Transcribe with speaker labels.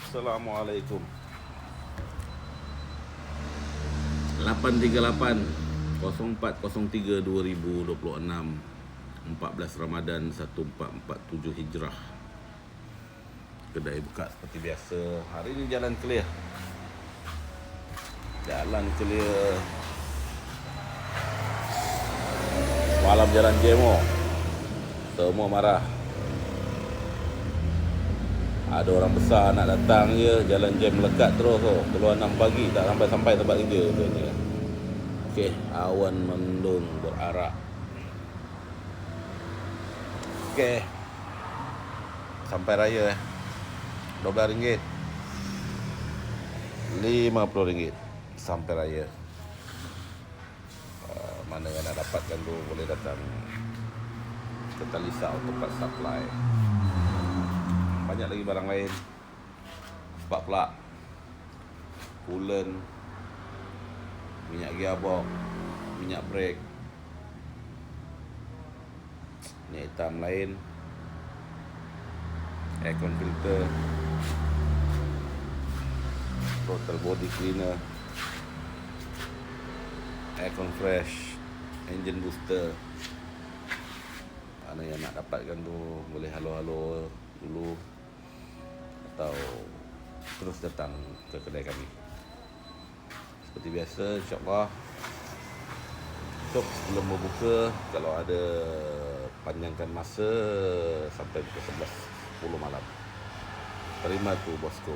Speaker 1: Assalamualaikum.
Speaker 2: 838 0403 2026 14 Ramadan 1447 Hijrah. Kedai buka seperti biasa. Hari ini jalan clear. Jalan clear. Malam jalan jemo. Semua marah. Ada orang besar nak datang je, jalan jam melekat terus tu. Keluar 6 pagi tak sampai tempat kerja tu ni. Okey, awan mendung berarak. Okey. Sampai raya RM12. RM50 sampai raya. Mana yang nak dapatkan tu boleh datang ke Talisa tempat supply. Banyak lagi barang lain. Spark plug, coolant, minyak gearbox, minyak brake, minyak hitam lain, aircon filter, throttle body cleaner, aircon fresh, engine booster. Mana yang nak dapatkan tu boleh halo-halo dulu atau terus datang ke kedai kami. Seperti biasa, insyaAllah esok sebelum berbuka, kalau ada panjangkan masa sampai pukul 11:10 malam. Terima tu bosku.